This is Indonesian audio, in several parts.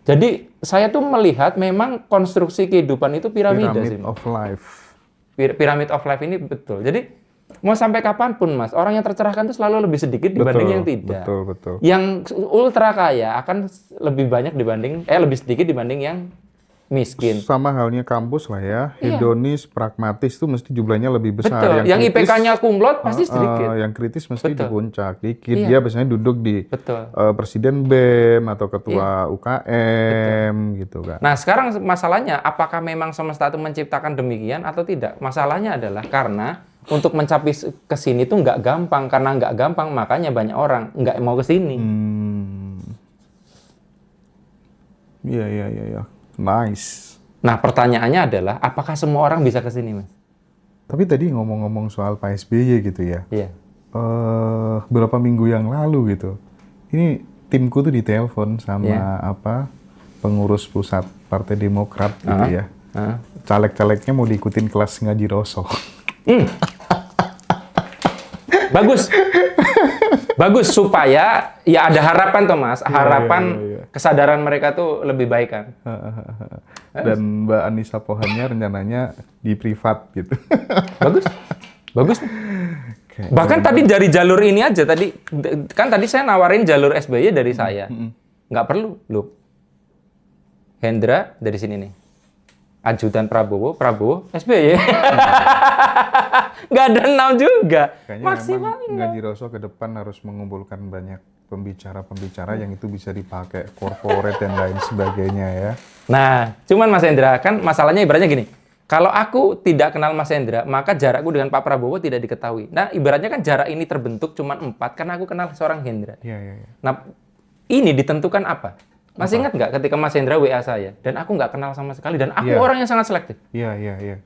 Jadi saya tuh melihat memang konstruksi kehidupan itu piramida sih. Pyramid of life. Pyramid of life ini betul. Jadi mau sampai kapanpun Mas, orang yang tercerahkan itu selalu lebih sedikit dibanding yang tidak. Betul. Yang ultra kaya akan lebih banyak lebih sedikit dibanding yang miskin. Sama halnya kampus lah ya, Iya. hedonis, pragmatis tuh mesti jumlahnya lebih besar. Betul. Yang kritis, IPK-nya kumlot pasti sedikit. yang kritis mesti di Betul. puncak, dikit. Iya. Dia biasanya duduk di Betul. presiden BEM atau ketua UKM gitu kan. Nah, sekarang masalahnya apakah memang semesta itu menciptakan demikian atau tidak? Masalahnya adalah karena untuk mencapai ke sini tuh nggak gampang. Karena nggak gampang, makanya banyak orang nggak mau ke sini. Iya. Nice. Nah, pertanyaannya adalah apakah semua orang bisa ke sini, Mas? Tapi tadi ngomong-ngomong soal Pak SBY gitu ya. Iya. Beberapa minggu yang lalu gitu. Ini timku tuh ditelepon sama Iya. pengurus pusat Partai Demokrat gitu ya. Caleg-calegnya mau diikutin kelas ngaji Roso. Bagus. Bagus supaya ya ada harapan toh Mas. Harapan kesadaran mereka tuh lebih baik kan. Dan Mbak Anissa Pohannya rencananya di privat gitu. Bagus. Bagus. Bahkan tadi dari jalur ini aja tadi saya nawarin jalur SBY dari saya. Nggak perlu loh. Hendra dari sini nih. Ajudan Prabowo, SBY. Nggak ada 6 juga. Kayaknya Maksimal. memang ngaji Roso ke depan harus mengumpulkan banyak pembicara-pembicara yang itu bisa dipakai corporate dan lain sebagainya ya. Nah, cuman Mas Hendra, kan masalahnya ibaratnya gini. Kalau aku tidak kenal Mas Hendra, maka jarakku dengan Pak Prabowo tidak diketahui. Nah, ibaratnya kan jarak ini terbentuk cuma 4 karena aku kenal seorang Hendra. Iya. Nah, ini ditentukan apa? Masih ingat nggak ketika Mas Hendra WA saya dan aku nggak kenal sama sekali dan aku orang yang sangat selektif. Iya.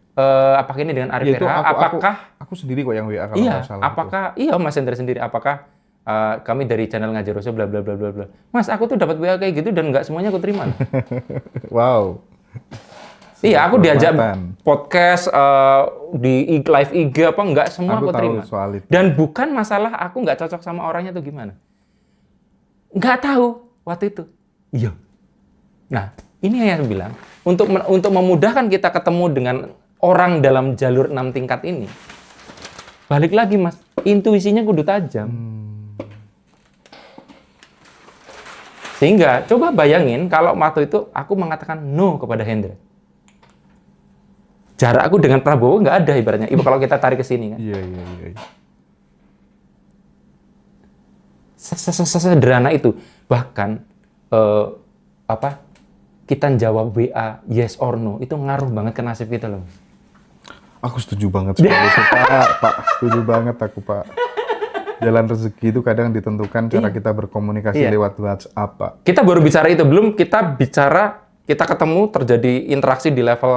Apakah ini dengan Arif Ya, itu Apakah aku sendiri kok yang WA kalau iya? nggak salah. Apakah iya Mas Hendra sendiri? Apakah kami dari channel Ngaji Roso bla bla bla bla bla. Mas, aku tuh dapat WA kayak gitu dan nggak semuanya aku terima. Wow. Iya, aku diajak Kehormatan. podcast di live IG apa nggak semua aku tahu terima. soal itu. Dan bukan masalah aku nggak cocok sama orangnya tuh gimana. Nggak tahu waktu itu. Iya. Nah, ini yang saya bilang untuk memudahkan kita ketemu dengan orang dalam jalur 6 tingkat ini. Balik lagi Mas, intuisinya kudu tajam. Sehingga coba bayangin kalau waktu itu aku mengatakan no kepada Hendra. Jarak aku dengan Prabowo nggak ada ibaratnya. Ibu kalau kita tarik ke sini kan. Iya. Sesederhana itu. Bahkan kita jawab WA yes or no itu ngaruh banget ke nasib kita loh. Aku setuju banget soal itu Pak. Setuju banget aku Pak. Jalan rezeki itu kadang ditentukan cara kita berkomunikasi lewat WhatsApp Pak. Kita baru bicara itu belum kita ketemu terjadi interaksi di level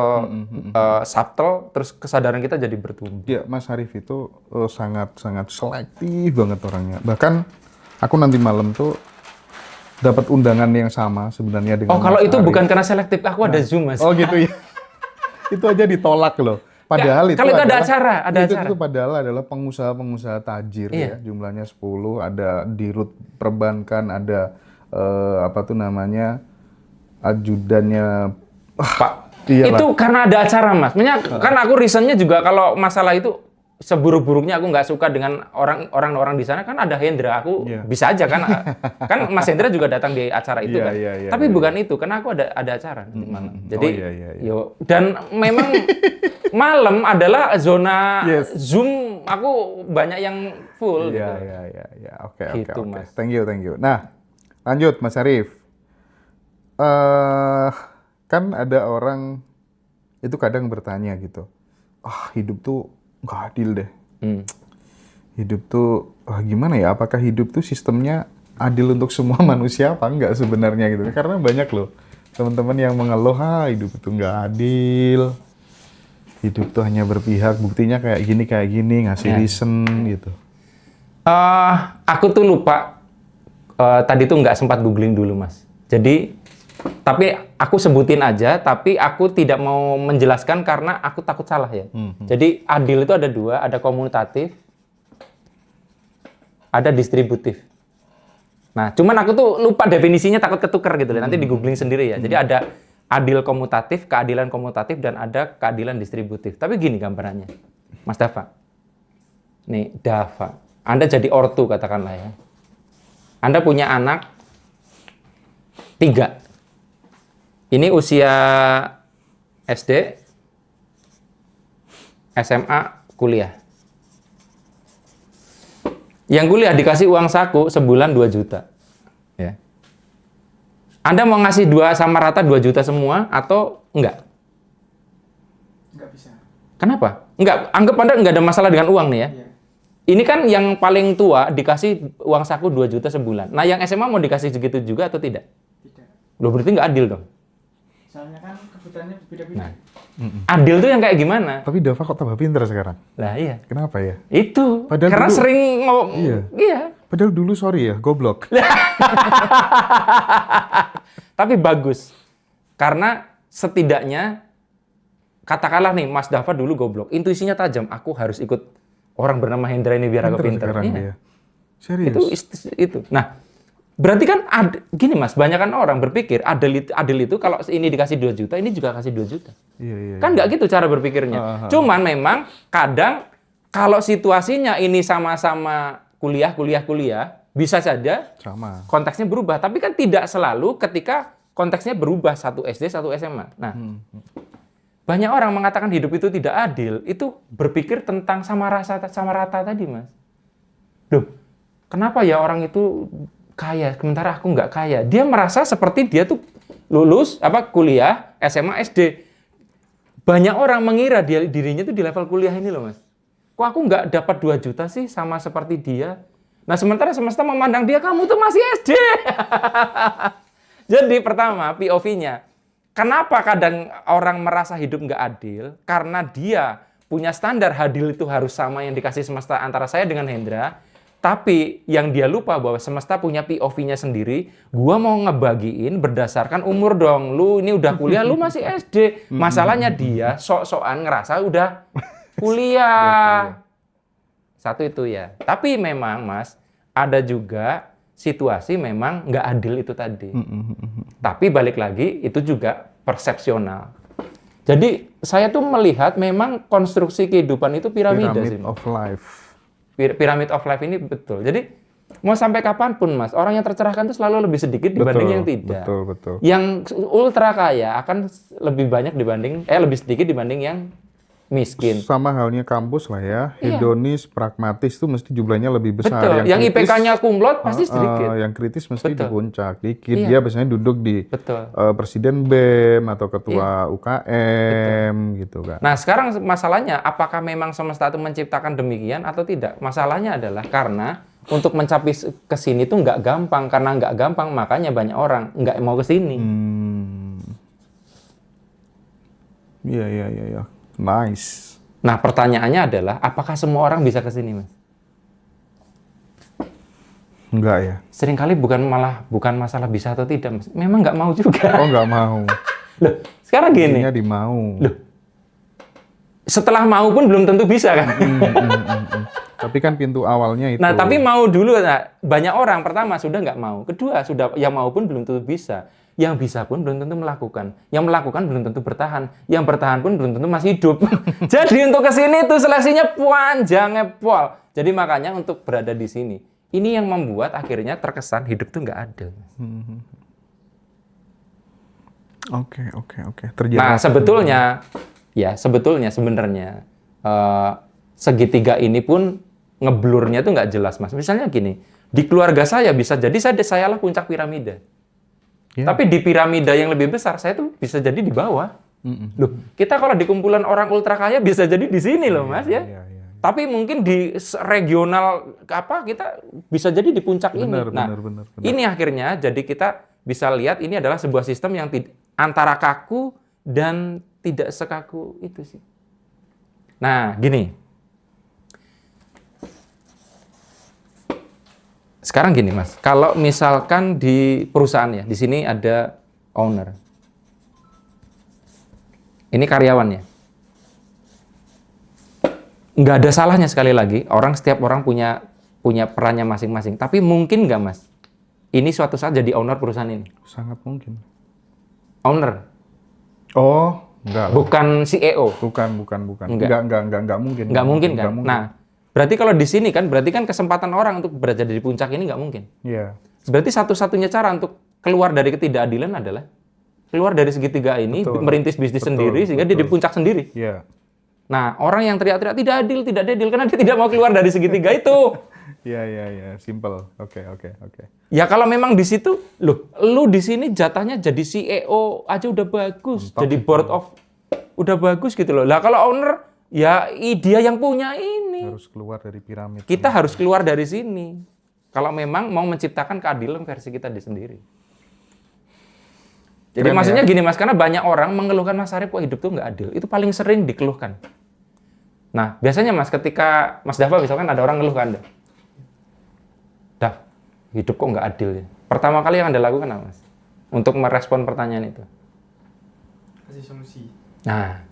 subtle terus kesadaran kita jadi bertumbuh. Ya Mas Arif itu sangat selektif banget orangnya. Bahkan aku nanti malam tuh dapat undangan yang sama sebenarnya dengan kalau Mas itu Arif. bukan karena selektif, aku ada Zoom Mas. Oh gitu ya. Itu aja ditolak loh. Padahal itu kalau itu ada adalah, acara, itu padahal adalah pengusaha-pengusaha tajir ya. Jumlahnya 10, ada dirut perbankan, ada ajudannya Pak. Iyalah. Itu karena ada acara Mas. Makanya kan aku reasonnya juga kalau masalah itu seburuk-buruknya aku nggak suka dengan orang-orang di sana kan ada Hendra. Aku bisa aja kan Mas Hendra juga datang di acara itu kan. Tapi bukan itu karena aku ada acara nanti malam. Jadi dan memang malam adalah zona Zoom aku banyak yang full gitu. Oke. Mas. Thank you. Nah, lanjut Mas Arif. Kan ada orang itu kadang bertanya gitu. Hidup tuh nggak adil deh. Hidup tuh gimana ya? Apakah hidup tuh sistemnya adil untuk semua manusia apa enggak sebenarnya gitu? Karena banyak loh teman-teman yang mengeluh hidup itu nggak adil. Hidup tuh hanya berpihak. Buktinya kayak gini ngasih reason gitu. Aku tuh lupa tadi tuh nggak sempat googling dulu Mas. Jadi tapi aku sebutin aja, tapi aku tidak mau menjelaskan karena aku takut salah ya. Jadi adil itu ada 2, ada komutatif, ada distributif. Nah, cuman aku tuh lupa definisinya, takut ketukar gitu. Nanti di googling sendiri ya. Jadi ada adil komutatif, keadilan komutatif, dan ada keadilan distributif. Tapi gini gambarannya, Mas Dava. Nih, Dava. Anda jadi ortu katakanlah ya. Anda punya anak 3. Ini usia SD, SMA, kuliah. Yang kuliah dikasih uang saku sebulan 2 juta. Ya. Anda mau ngasih sama rata 2 juta semua atau enggak? Enggak bisa. Kenapa? Enggak, anggap Anda enggak ada masalah dengan uang nih ya. Iya. Ini kan yang paling tua dikasih uang saku 2 juta sebulan. Nah, yang SMA mau dikasih segitu juga atau tidak? Tidak. Loh, berarti nggak adil dong. Soalnya kan kebutuhannya berbeda-beda. Nah, adil tuh yang kayak gimana? Tapi Dava kok tambah pinter sekarang? Lah iya. Kenapa ya? Itu. Padahal karena dulu- sering Iya. Iya. Padahal dulu sorry ya, goblok. Tapi bagus. Karena setidaknya katakanlah nih Mas Dava dulu goblok, intuisinya tajam. Aku harus ikut orang bernama Hendra ini biar aku pinter. sekarang Iya. dia. Serius. Itu. Nah, berarti kan gini Mas, banyak kan orang berpikir adil itu kalau ini dikasih 2 juta, ini juga kasih 2 juta. Iya. Kan nggak gitu cara berpikirnya. Cuman memang kadang kalau situasinya ini sama-sama kuliah, bisa saja Sama. konteksnya berubah. Tapi kan tidak selalu ketika konteksnya berubah, satu SD, satu SMA. Nah, banyak orang mengatakan hidup itu tidak adil, itu berpikir tentang sama rata tadi, Mas. Loh, kenapa ya orang itu kaya, sementara aku nggak kaya? Dia merasa seperti dia tuh lulus kuliah, SMA, SD. Banyak orang mengira dirinya tuh di level kuliah ini loh, Mas. Kok aku nggak dapat 2 juta sih sama seperti dia? Nah, sementara semesta memandang dia, kamu tuh masih SD. Jadi pertama, POV-nya. Kenapa kadang orang merasa hidup nggak adil? Karena dia punya standar adil itu harus sama yang dikasih semesta antara saya dengan Hendra. Tapi yang dia lupa bahwa semesta punya POV-nya sendiri. Gua mau ngebagiin berdasarkan umur dong. Lu ini udah kuliah, lu masih SD. Masalahnya dia sok-sokan ngerasa udah kuliah. Satu itu ya. Tapi memang Mas, ada juga situasi memang nggak adil itu tadi. Tapi balik lagi, itu juga persepsional. Jadi saya tuh melihat memang konstruksi kehidupan itu piramida sih. Pyramid of life. Pyramid of life ini betul. Jadi mau sampai kapanpun Mas, orang yang tercerahkan itu selalu lebih sedikit dibanding yang tidak. Betul. Yang ultra kaya akan lebih banyak lebih sedikit dibanding yang miskin. Sama halnya kampus lah ya. Iya. Hedonis, pragmatis itu mesti jumlahnya lebih besar. Betul. Yang IPK-nya kumlot pasti sedikit. Yang kritis mesti di Betul. puncak dikit. Iya. Dia biasanya duduk di Betul. presiden BEM atau ketua UKM gitu kan. Nah, sekarang masalahnya apakah memang semesta itu menciptakan demikian atau tidak? Masalahnya adalah karena untuk mencapai ke sini tuh nggak gampang. Karena nggak gampang, makanya banyak orang nggak mau ke sini. Iya. Nice. Nah, pertanyaannya adalah apakah semua orang bisa ke sini, Mas? Enggak ya? Seringkali bukan masalah bisa atau tidak, Mas. Memang nggak mau juga. Oh, nggak mau. Loh, sekarang gini. Intinya dimau. Loh, setelah mau pun belum tentu bisa kan? Tapi kan pintu awalnya itu. Nah, tapi mau dulu. Nah, banyak orang pertama sudah nggak mau. Kedua, sudah yang mau pun belum tentu bisa. Yang bisa pun belum tentu melakukan. Yang melakukan belum tentu bertahan. Yang bertahan pun belum tentu masih hidup. Jadi untuk ke sini tuh seleksinya panjang ngepol. Jadi makanya untuk berada di sini. Ini yang membuat akhirnya terkesan hidup tuh nggak adil. Oke. Terjadi. Nah, sebetulnya sebenarnya segitiga ini pun ngeblurnya tuh nggak jelas, Mas. Misalnya gini, di keluarga saya bisa jadi sayalah puncak piramida. Ya. Tapi di piramida yang lebih besar, saya tuh bisa jadi di bawah. Loh, kita kalau di kumpulan orang ultra kaya bisa jadi di sini loh, Mas ya. Iya. Tapi mungkin di regional kita bisa jadi di puncak ini. Nah, Benar. ini akhirnya jadi kita bisa lihat ini adalah sebuah sistem yang antara kaku dan tidak sekaku itu sih. Nah, gini. Sekarang gini, Mas. Kalau misalkan di perusahaan ya, di sini ada owner. Ini karyawannya. Nggak ada salahnya sekali lagi. Setiap orang punya perannya masing-masing. Tapi mungkin nggak, Mas? ini suatu saat jadi owner perusahaan ini? Sangat mungkin. Owner, Oh, enggak lah. bukan CEO. Bukan. Enggak. Enggak mungkin. Nggak mungkin kan? Nggak mungkin. Nah, berarti kalau di sini kan, berarti kan kesempatan orang untuk berada di puncak ini nggak mungkin. Iya. Berarti satu-satunya cara untuk keluar dari ketidakadilan adalah keluar dari segitiga ini, Betul. merintis bisnis Betul, sendiri, sehingga dia di puncak sendiri. Iya. Nah, orang yang teriak-teriak tidak adil, karena dia tidak mau keluar dari segitiga itu. Iya. Simple. Oke. Ya kalau memang di situ, loh, lu di sini jatahnya jadi CEO aja udah bagus, Mantap jadi itu. board of udah bagus gitu loh. Lah kalau owner, ya dia yang punya ini. Harus keluar dari piramid. Kita harus keluar dari sini. Kalau memang mau menciptakan keadilan versi kita di sendiri. Jadi Keren maksudnya ya? gini Mas, karena banyak orang mengeluhkan Mas Arif kok hidup tuh nggak adil. Itu paling sering dikeluhkan. Nah, biasanya Mas ketika Mas Dava misalkan ada orang ngeluh ke Anda. Dav, hidup kok nggak adil ya. Pertama kali yang Anda lakukan apa Mas? Untuk merespon pertanyaan itu. Kasih solusi. Nah,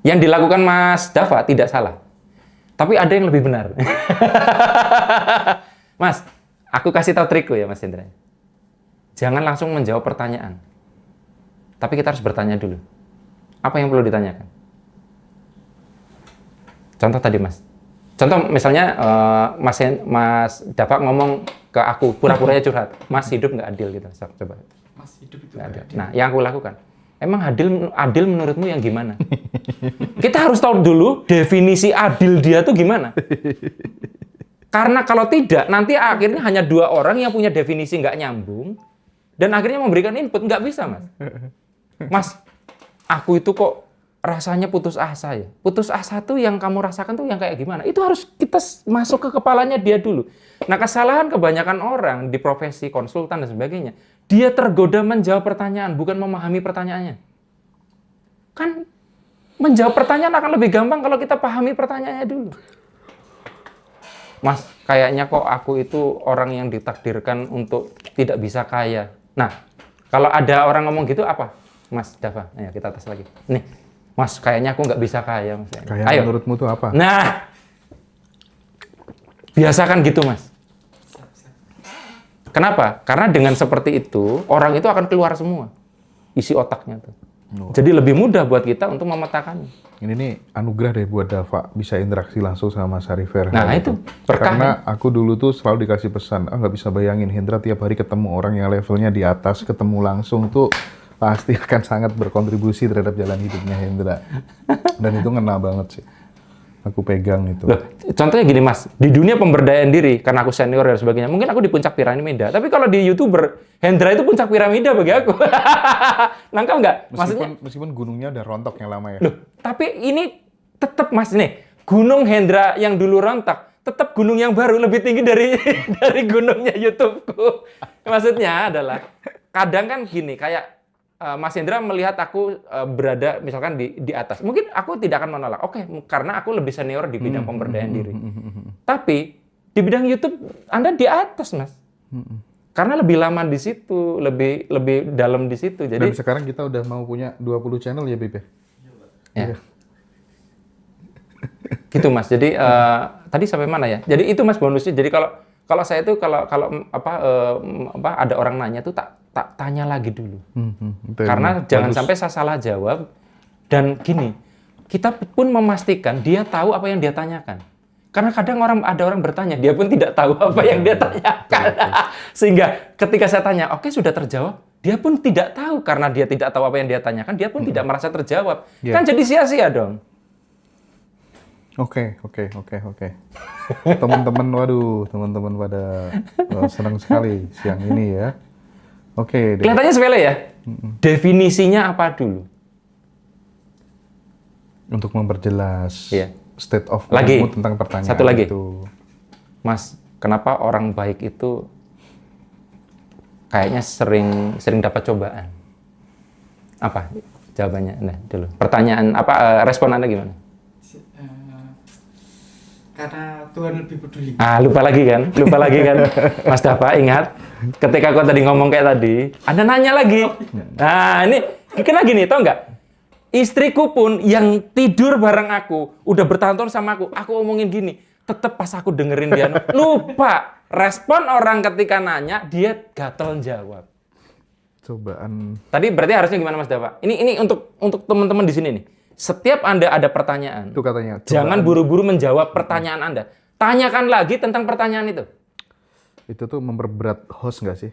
yang dilakukan Mas Dava tidak salah. Tapi ada yang lebih benar. Mas, aku kasih tahu trikku ya Mas Hendra. Jangan langsung menjawab pertanyaan. Tapi kita harus bertanya dulu. Apa yang perlu ditanyakan? Contoh tadi Mas. Contoh misalnya Mas Dava ngomong ke aku, pura-puranya curhat. Mas hidup nggak adil gitu. Coba. Mas hidup itu Nggak adil. nggak adil. Nah, yang aku lakukan. Emang adil menurutmu yang gimana? Kita harus tahu dulu definisi adil dia tuh gimana. Karena kalau tidak, nanti akhirnya hanya dua orang yang punya definisi nggak nyambung, dan akhirnya memberikan input, nggak bisa, Mas. Mas, aku itu kok rasanya putus asa ya. Putus asa tuh yang kamu rasakan tuh yang kayak gimana? Itu harus kita masuk ke kepalanya dia dulu. Nah, kesalahan kebanyakan orang di profesi konsultan dan sebagainya, dia tergoda menjawab pertanyaan, bukan memahami pertanyaannya. Kan menjawab pertanyaan akan lebih gampang kalau kita pahami pertanyaannya dulu. Mas, kayaknya kok aku itu orang yang ditakdirkan untuk tidak bisa kaya. Nah, kalau ada orang ngomong gitu apa? Mas Dava, ayo kita tes lagi. Nih, Mas, kayaknya aku nggak bisa kaya. Mas. Kayak Ayo. menurutmu tuh apa? Nah, biasakan gitu, Mas. Kenapa? Karena dengan seperti itu, orang itu akan keluar semua isi otaknya tuh. Oh. Jadi lebih mudah buat kita untuk memetakannya. Ini nih anugerah deh buat Dava bisa interaksi langsung sama Mas Arif Ferhan. Nah, itu berkah. Karena aku dulu tuh selalu dikasih pesan, nggak bisa bayangin Hendra tiap hari ketemu orang yang levelnya di atas, ketemu langsung tuh pasti akan sangat berkontribusi terhadap jalan hidupnya Hendra. Dan itu ngena banget sih. Aku pegang itu. Loh, contohnya gini Mas, di dunia pemberdayaan diri, karena aku senior dan sebagainya, mungkin aku di puncak piramida. Tapi kalau di YouTuber, Hendra itu puncak piramida bagi aku. Nangkap nggak? Maksudnya, Meskipun gunungnya udah rontok yang lama ya. loh, tapi ini tetap Mas, nih, gunung Hendra yang dulu rontok, tetap gunung yang baru lebih tinggi dari dari gunungnya YouTubeku. Maksudnya adalah, kadang kan gini, kayak Mas Hendra melihat aku berada misalkan di atas. Mungkin aku tidak akan menolak. Oke, karena aku lebih senior di bidang pemberdayaan diri. Tapi di bidang YouTube Anda di atas, Mas. Karena lebih lama di situ, lebih dalam di situ. Jadi Dan sekarang kita udah mau punya 20 channel ya, Beb? ya. Gitu, Mas. Jadi tadi sampai mana ya? Jadi itu Mas bonusnya. Jadi kalau saya itu kalau ada orang nanya tuh tak tanya lagi dulu. Karena jangan sampai saya salah jawab. Dan gini, kita pun memastikan dia tahu apa yang dia tanyakan. Karena kadang ada orang bertanya, dia pun tidak tahu apa yang dia tanyakan. Sehingga ketika saya tanya, oke sudah terjawab, dia pun tidak tahu. Karena dia tidak tahu apa yang dia tanyakan, dia pun tidak merasa terjawab. Kan jadi sia-sia dong. Oke. Teman-teman pada senang sekali siang ini ya. Oke. deh. Kelihatannya sepele ya? Definisinya apa dulu? Untuk memperjelas Iya. state of Lagi. mind tentang pertanyaan Satu lagi. itu. Mas, kenapa orang baik itu kayaknya sering dapat cobaan? Apa jawabannya? Nah, dulu. Pertanyaan apa respon Anda gimana? Karena Tuhan lebih peduli. Lupa lagi kan? Mas Dava, ingat ketika kau tadi ngomong kayak tadi, Anda nanya lagi. Nah, ini kena gini, tau nggak? Istriku pun yang tidur bareng aku, udah bertahun-tahun sama aku omongin gini, tetep pas aku dengerin dia, lupa. respon orang ketika nanya, dia gatel jawab. Cobaan. Tadi berarti harusnya gimana Mas Dava? Ini untuk teman-teman di sini nih. Setiap Anda ada pertanyaan, Itu katanya. jangan buru-buru menjawab pertanyaan Anda. Tanyakan lagi tentang pertanyaan itu. Itu tuh memperberat host nggak sih?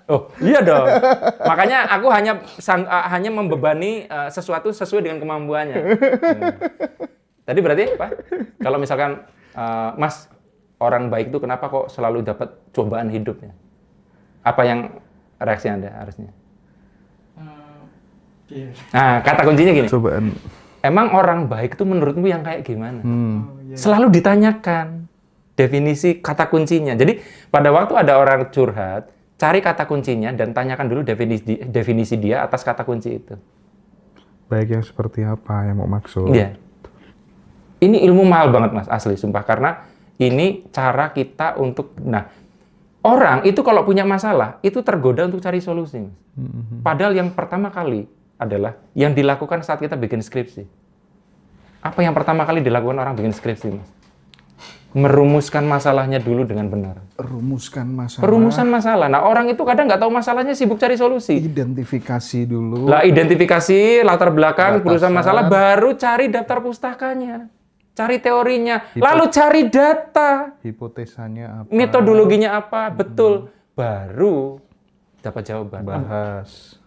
Oh iya dong. Makanya aku hanya membebani sesuatu sesuai dengan kemampuannya. Tadi berarti apa? Kalau misalkan Mas orang baik itu kenapa kok selalu dapat cobaan hidupnya? Apa yang reaksi Anda harusnya? Iya. Nah kata kuncinya gini. Cobaan. Emang orang baik itu menurutmu yang kayak gimana? Oh, iya. Selalu ditanyakan definisi kata kuncinya. Jadi pada waktu ada orang curhat, cari kata kuncinya dan tanyakan dulu definisi dia atas kata kunci itu. Baik yang seperti apa yang mau maksud? Iya. Ini ilmu mahal banget Mas, asli sumpah, karena ini cara kita untuk orang itu kalau punya masalah itu tergoda untuk cari solusi, Mas. Padahal yang pertama kali adalah yang dilakukan saat kita bikin skripsi. Apa yang pertama kali dilakukan orang bikin skripsi, Mas? Merumuskan masalahnya dulu dengan benar. Rumuskan masalah. Perumusan masalah. Nah, orang itu kadang nggak tahu masalahnya, sibuk cari solusi. Identifikasi dulu. Lah, identifikasi, latar belakang, Batasan. perusahaan masalah, baru cari daftar pustakanya. Cari teorinya. Lalu cari data. Hipotesanya apa? Metodologinya apa? Betul. Baru dapat jawaban. Bahas.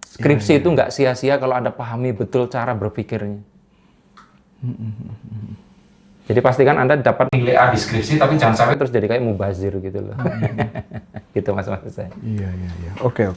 Skripsi itu nggak sia-sia kalau Anda pahami betul cara berpikirnya. Jadi pastikan Anda dapat nilai A di skripsi, tapi jangan sampai terus jadi kayak mubazir gitu loh. Gitu mas saya. Iya. Oke.